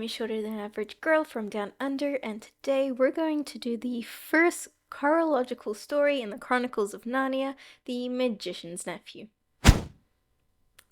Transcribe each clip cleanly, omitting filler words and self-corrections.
I'm your shorter than average girl from down under, and today we're going to do the first chronological story in the Chronicles of Narnia, The Magician's Nephew.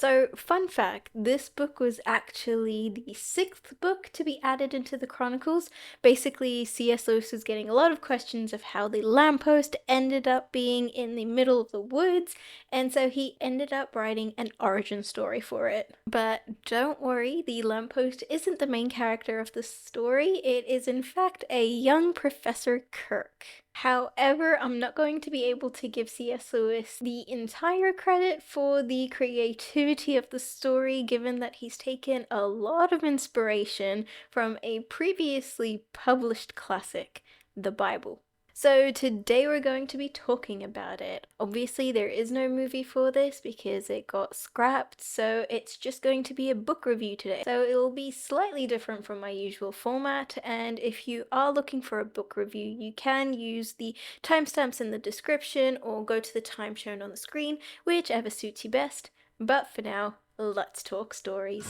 So, fun fact, this book was actually the 6th book to be added into the Chronicles. Basically, C.S. Lewis was getting a lot of questions of how the lamppost ended up being in the middle of the woods, and so he ended up writing an origin story for it. But don't worry, the lamppost isn't the main character of the story. It is in fact a young Professor Kirk. However, I'm not going to be able to give C.S. Lewis the entire credit for the creativity of the story, given that he's taken a lot of inspiration from a previously published classic, the Bible. So today we're going to be talking about it. Obviously there is no movie for this because it got scrapped, so it's just going to be a book review today. So it will be slightly different from my usual format, and if you are looking for a book review, you can use the timestamps in the description or go to the time shown on the screen, whichever suits you best. But for now, let's talk stories.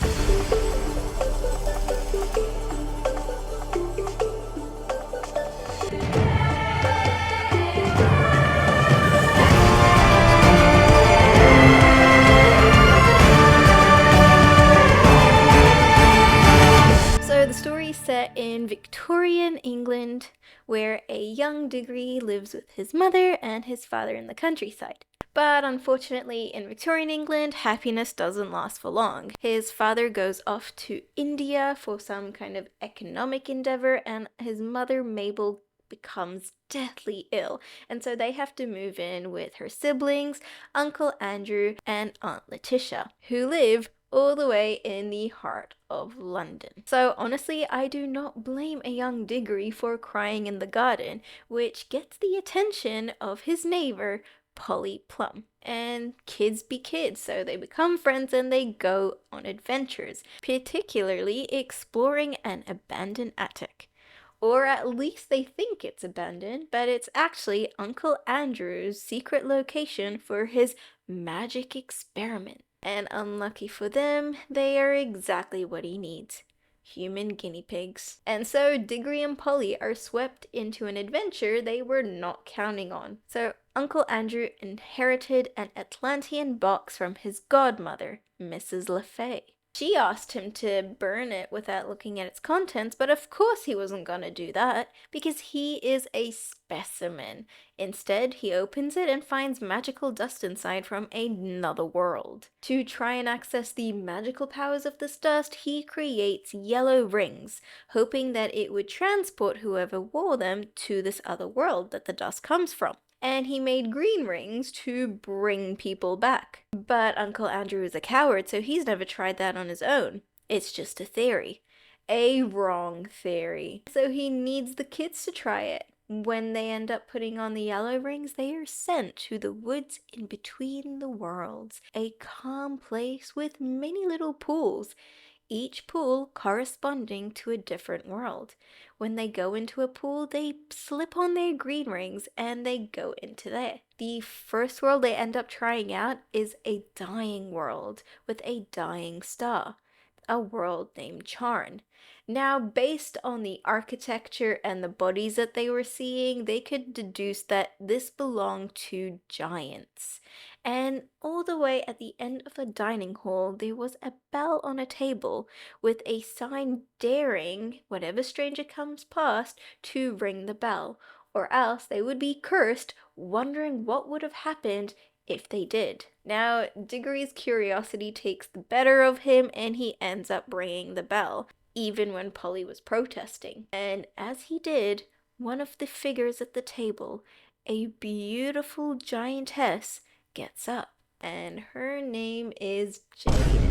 Set in Victorian England, where a young Diggory lives with his mother and his father in the countryside. But unfortunately, in Victorian England, happiness doesn't last for long. His father goes off to India for some kind of economic endeavor, and his mother, Mabel, becomes deathly ill, and so they have to move in with her siblings, Uncle Andrew and Aunt Letitia, who live all the way in the heart of London. So honestly, I do not blame a young Diggory for crying in the garden, which gets the attention of his neighbor, Polly Plum. And kids be kids, so they become friends and they go on adventures, particularly exploring an abandoned attic. Or at least they think it's abandoned, but it's actually Uncle Andrew's secret location for his magic experiment. And unlucky for them, they are exactly what he needs. Human guinea pigs. And so Diggory and Polly are swept into an adventure they were not counting on. So Uncle Andrew inherited an Atlantean box from his godmother, Mrs. LeFay. She asked him to burn it without looking at its contents, but of course he wasn't gonna do that, because he is a specimen. Instead, he opens it and finds magical dust inside from another world. To try and access the magical powers of this dust, he creates yellow rings, hoping that it would transport whoever wore them to this other world that the dust comes from. And he made green rings to bring people back. But Uncle Andrew is a coward, so he's never tried that on his own. It's just a theory. A wrong theory. So he needs the kids to try it. When they end up putting on the yellow rings, they are sent to the woods in between the worlds, a calm place with many little pools, each pool corresponding to a different world. When they go into a pool, they slip on their green rings and they go into there. The first world they end up trying out is a dying world with a dying star, a world named Charn. Now, based on the architecture and the bodies that they were seeing, they could deduce that this belonged to giants. And all the way at the end of the dining hall, there was a bell on a table with a sign daring whatever stranger comes past to ring the bell, or else they would be cursed, wondering what would have happened if they did. Now, Diggory's curiosity takes the better of him and he ends up ringing the bell, even when Polly was protesting. And as he did, one of the figures at the table, a beautiful giantess, gets up, and her name is Jadis.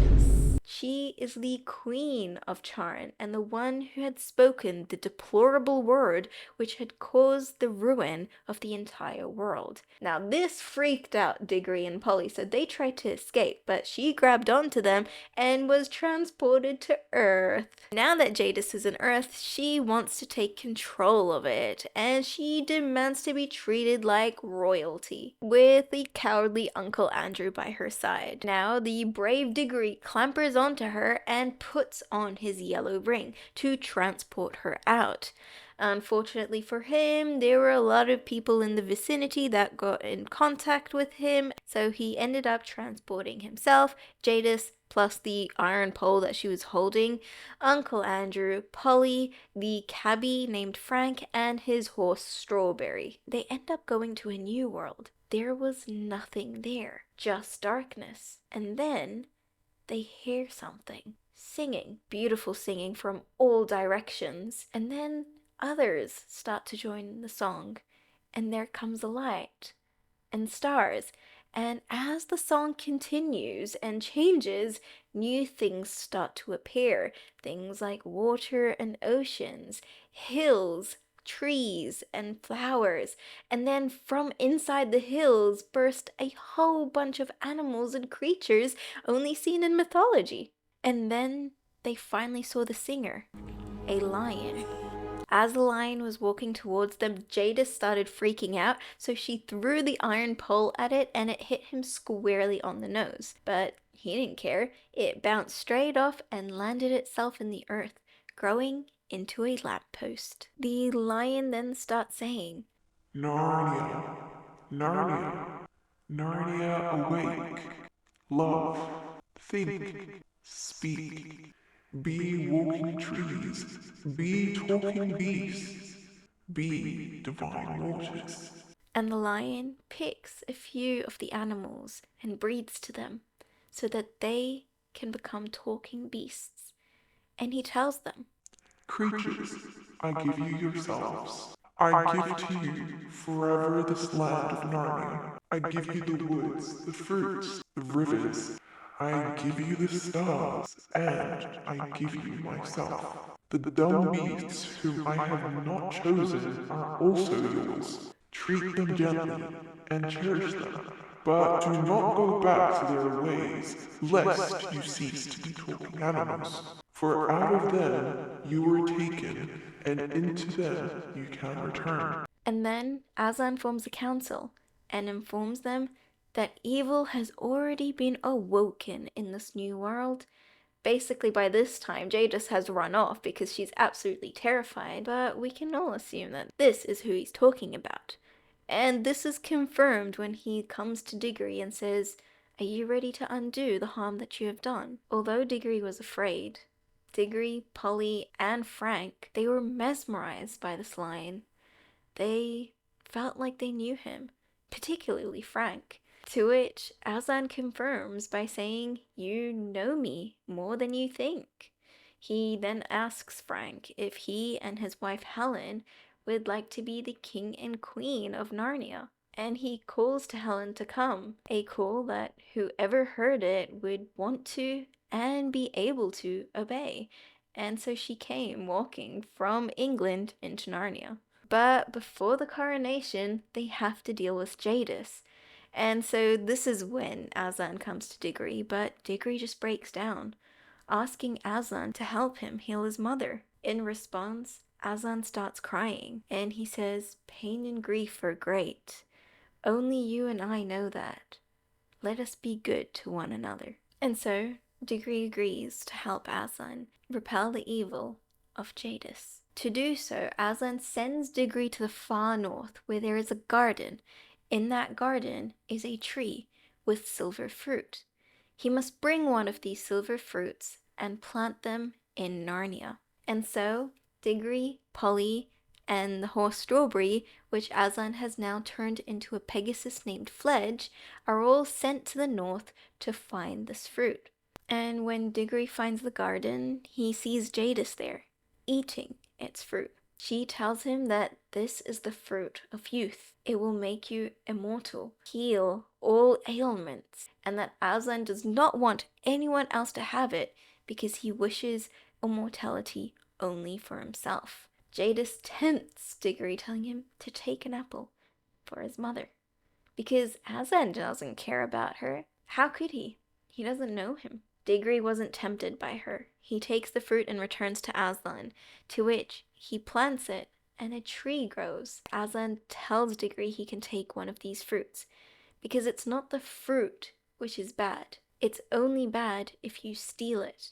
She is the queen of Charn and the one who had spoken the deplorable word which had caused the ruin of the entire world. Now this freaked out Diggory and Polly, so they tried to escape, but she grabbed onto them and was transported to Earth. Now that Jadis is in Earth, she wants to take control of it, and she demands to be treated like royalty, with the cowardly Uncle Andrew by her side. Now the brave Diggory clambers onto her and puts on his yellow ring to transport her out. Unfortunately for him, there were a lot of people in the vicinity that got in contact with him, so he ended up transporting himself, Jadis, plus the iron pole that she was holding, Uncle Andrew, Polly, the cabbie named Frank, and his horse Strawberry. They end up going to a new world. There was nothing there, just darkness. And then they hear something. Singing. Beautiful singing from all directions. And then others start to join the song. And there comes a light and stars. And as the song continues and changes, new things start to appear. Things like water and oceans, hills, trees and flowers. And then from inside the hills burst a whole bunch of animals and creatures only seen in mythology. And then they finally saw the singer, a lion. As the lion was walking towards them, Jadis started freaking out, so she threw the iron pole at it and it hit him squarely on the nose. But he didn't care. It bounced straight off and landed itself in the earth, growing into a lamppost. The lion then starts saying, Narnia, Narnia, Narnia awake. Love, think, speak. Be walking trees, be talking beasts, be divine waters. and the lion picks a few of the animals and breathes to them so that they can become talking beasts. And he tells them, Creatures, I give you yourselves. I give to you forever this land of Narnia. I give you the woods, the fruits, the rivers. I give you the stars, and I give you myself. The dumb beasts whom I have not chosen are also yours. Treat them gently and cherish them, but do not go back to their ways, lest you cease to be talking animals. For out of them you were taken, and into them you can return. and then Aslan forms a council and informs them that evil has already been awoken in this new world. Basically, by this time, Jadis has run off because she's absolutely terrified, but we can all assume that this is who he's talking about. And this is confirmed when he comes to Diggory and says, "Are you ready to undo the harm that you have done?" Although Diggory was afraid, Diggory, Polly, and Frank, they were mesmerized by this lion. They felt like they knew him, particularly Frank. To which Aslan confirms by saying, "You know me more than you think." He then asks Frank if he and his wife Helen would like to be the king and queen of Narnia. And he calls to Helen to come, a call that whoever heard it would want to and be able to obey. And so she came walking from England into Narnia. But before the coronation, they have to deal with Jadis. And so this is when Aslan comes to Diggory, but Diggory just breaks down, asking Aslan to help him heal his mother. In response, Aslan starts crying, and he says, "Pain and grief are great. Only you and I know that. Let us be good to one another." And so Diggory agrees to help Aslan repel the evil of Jadis. To do so, Aslan sends Diggory to the far north, where there is a garden. In that garden is a tree with silver fruit. He must bring one of these silver fruits and plant them in Narnia. And so Diggory, Polly, and the horse Strawberry, which Aslan has now turned into a Pegasus named Fledge, are all sent to the north to find this fruit. And when Diggory finds the garden, he sees Jadis there, eating its fruit. She tells him that this is the fruit of youth. It will make you immortal, heal all ailments, and that Aslan does not want anyone else to have it because he wishes immortality only for himself. Jadis tempts Diggory, telling him to take an apple for his mother, because Aslan doesn't care about her. How could he? He doesn't know him. Diggory wasn't tempted by her. He takes the fruit and returns to Aslan, to which he plants it, and a tree grows. Aslan tells Diggory he can take one of these fruits, because it's not the fruit which is bad, It's only bad if you steal it.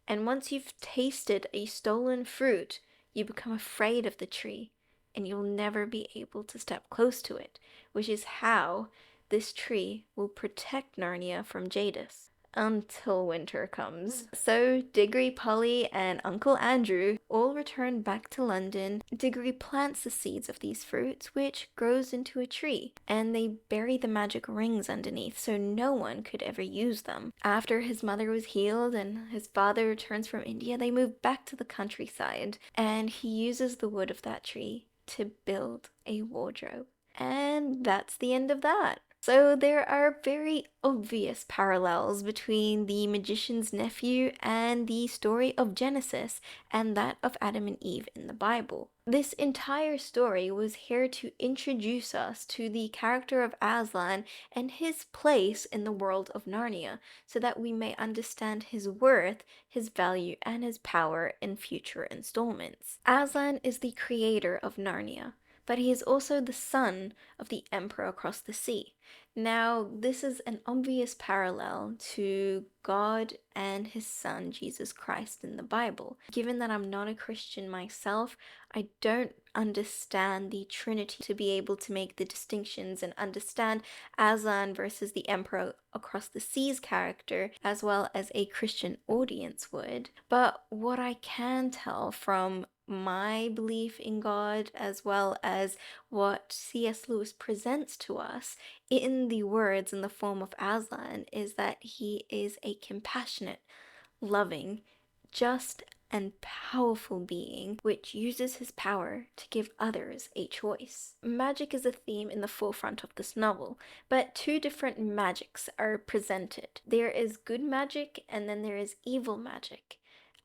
And once you've tasted a stolen fruit, you become afraid of the tree, and you'll never be able to step close to it, which is how this tree will protect Narnia from Jadis until winter comes. So Diggory, Polly, and Uncle Andrew all return back to London. Diggory plants the seeds of these fruits, which grows into a tree, and they bury the magic rings underneath so no one could ever use them. After his mother was healed and his father returns from India, they move back to the countryside, and he uses the wood of that tree to build a wardrobe. And that's the end of that. So there are very obvious parallels between the magician's nephew and the story of Genesis and that of Adam and Eve in the Bible. This entire story was here to introduce us to the character of Aslan and his place in the world of Narnia, so that we may understand his worth, his value, and his power in future installments. Aslan is the creator of Narnia, but he is also the son of the emperor across the sea. Now, this is an obvious parallel to God and his son, Jesus Christ, in the Bible. Given that I'm not a Christian myself, I don't understand the Trinity to be able to make the distinctions and understand Aslan versus the Emperor across the seas character as well as a Christian audience would. But what I can tell from my belief in God as well as what C.S. Lewis presents to us in the words in the form of Aslan is that he is a compassionate, loving, just, and powerful being which uses his power to give others a choice. Magic is a theme in the forefront of this novel, but two different magics are presented. There is good magic and then there is evil magic.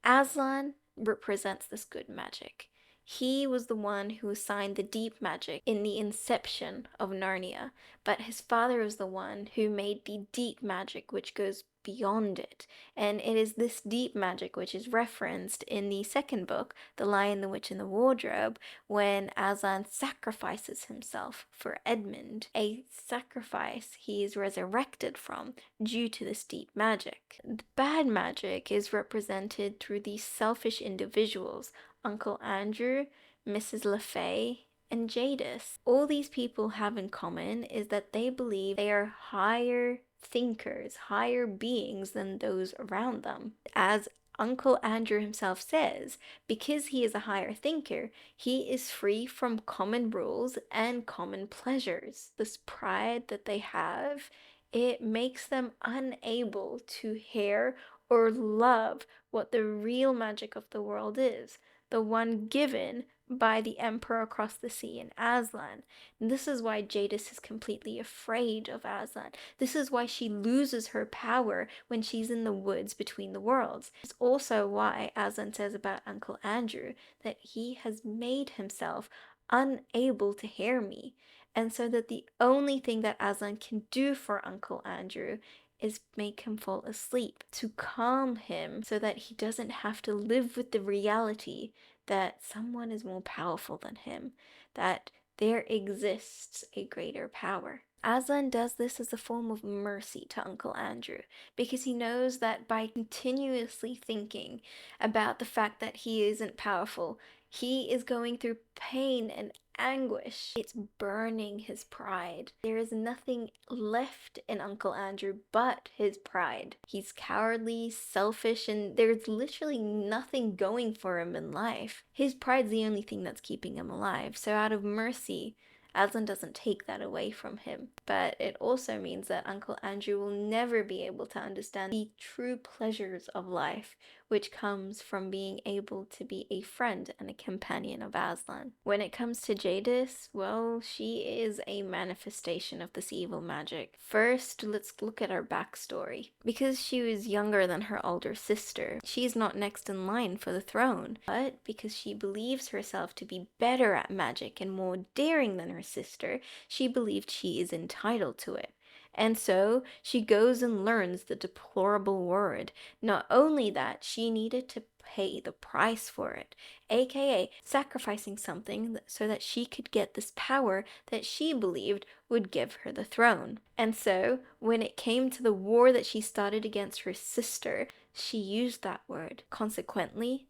Aslan represents this good magic. He was the one who assigned the deep magic in the inception of Narnia, but his father is the one who made the deep magic which goes beyond it. And it is this deep magic which is referenced in the second book, The Lion, the Witch, and the Wardrobe, when Aslan sacrifices himself for Edmund, a sacrifice he is resurrected from due to this deep magic. The bad magic is represented through these selfish individuals, Uncle Andrew, Mrs. LeFay, and Jadis. All these people have in common is that they believe they are higher thinkers, higher beings than those around them. As Uncle Andrew himself says, because he is a higher thinker, he is free from common rules and common pleasures. This pride that they have, it makes them unable to hear or love what the real magic of the world is, the one given by the emperor across the sea in Aslan. And this is why Jadis is completely afraid of Aslan. This is why she loses her power when she's in the woods between the worlds. It's also why Aslan says about Uncle Andrew that he has made himself unable to hear me. And so that the only thing that Aslan can do for Uncle Andrew is make him fall asleep, to calm him so that he doesn't have to live with the reality that someone is more powerful than him, that there exists a greater power. Aslan does this as a form of mercy to Uncle Andrew, because he knows that by continuously thinking about the fact that he isn't powerful, he is going through pain and anguish. It's burning his pride. There is nothing left in Uncle Andrew but his pride. He's cowardly, selfish, and there's literally nothing going for him in life. His pride's the only thing that's keeping him alive. So out of mercy, Aslan doesn't take that away from him. But it also means that Uncle Andrew will never be able to understand the true pleasures of life, which comes from being able to be a friend and a companion of Aslan. When it comes to Jadis, well, she is a manifestation of this evil magic. First, let's look at her backstory. Because she was younger than her older sister, she's not next in line for the throne. But because she believes herself to be better at magic and more daring than her sister, she believed she is entitled to it. And so she goes and learns the deplorable word. Not only that, she needed to pay the price for it, aka sacrificing something so that she could get this power that she believed would give her the throne. And so, when it came to the war that she started against her sister, she used that word, consequently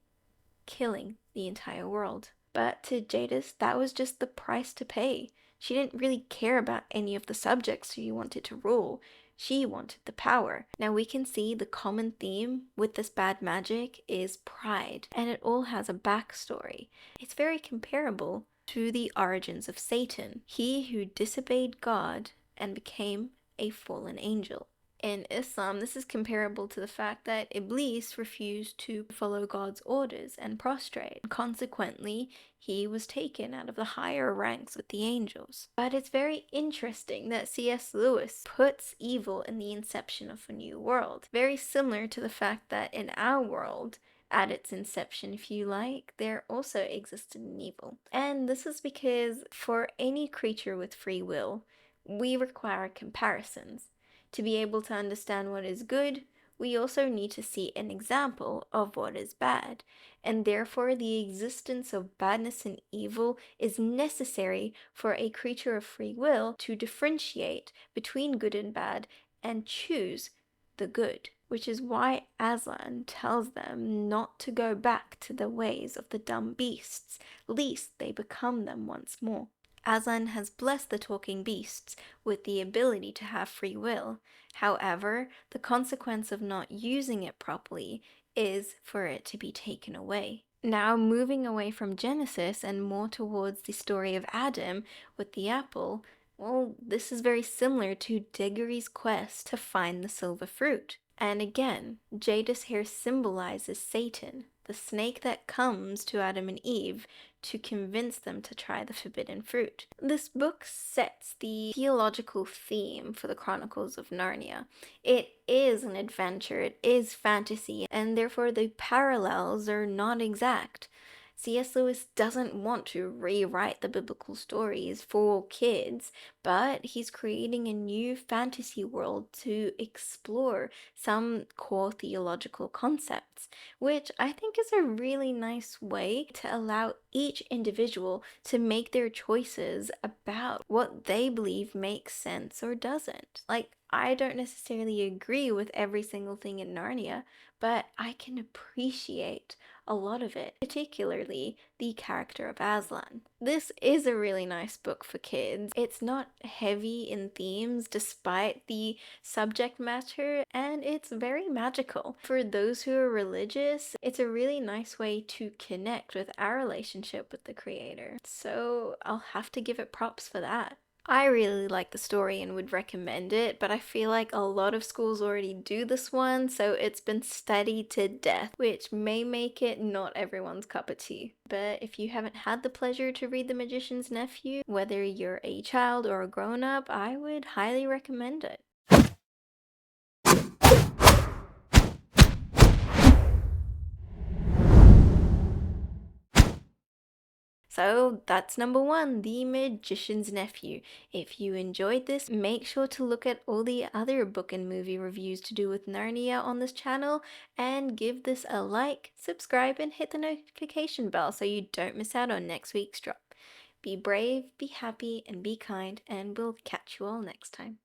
killing the entire world. But to Jadis, that was just the price to pay. She didn't really care about any of the subjects she wanted to rule. She wanted the power. Now we can see the common theme with this bad magic is pride, and it all has a backstory. It's very comparable to the origins of Satan, he who disobeyed God and became a fallen angel. In Islam, this is comparable to the fact that Iblis refused to follow God's orders and prostrate. Consequently, he was taken out of the higher ranks with the angels. But it's very interesting that C.S. Lewis puts evil in the inception of a new world. Very similar to the fact that in our world, at its inception, if you like, there also existed an evil. And this is because for any creature with free will, we require comparisons. To be able to understand what is good, we also need to see an example of what is bad, and therefore the existence of badness and evil is necessary for a creature of free will to differentiate between good and bad and choose the good. Which is why Aslan tells them not to go back to the ways of the dumb beasts, lest they become them once more. Aslan has blessed the talking beasts with the ability to have free will. However, the consequence of not using it properly is for it to be taken away. Now, moving away from Genesis and more towards the story of Adam with the apple, well, this is very similar to Diggory's quest to find the silver fruit. And again, Jadis here symbolizes Satan, the snake that comes to Adam and Eve to convince them to try the forbidden fruit. This book sets the theological theme for the Chronicles of Narnia. It is an adventure, it is fantasy, and therefore the parallels are not exact. C.S. Lewis doesn't want to rewrite the biblical stories for kids, but he's creating a new fantasy world to explore some core theological concepts, which I think is a really nice way to allow each individual to make their choices about what they believe makes sense or doesn't. Like, I don't necessarily agree with every single thing in Narnia, but I can appreciate a lot of it, particularly the character of Aslan. This is a really nice book for kids. It's not heavy in themes despite the subject matter, and it's very magical. For those who are religious, it's a really nice way to connect with our relationship with the creator. So I'll have to give it props for that. I really like the story and would recommend it, but I feel like a lot of schools already do this one, so it's been studied to death, which may make it not everyone's cup of tea. But if you haven't had the pleasure to read The Magician's Nephew, whether you're a child or a grown-up, I would highly recommend it. So that's number one, The Magician's Nephew. If you enjoyed this, make sure to look at all the other book and movie reviews to do with Narnia on this channel, and give this a like, subscribe, and hit the notification bell so you don't miss out on next week's drop. Be brave, be happy, and be kind, and we'll catch you all next time.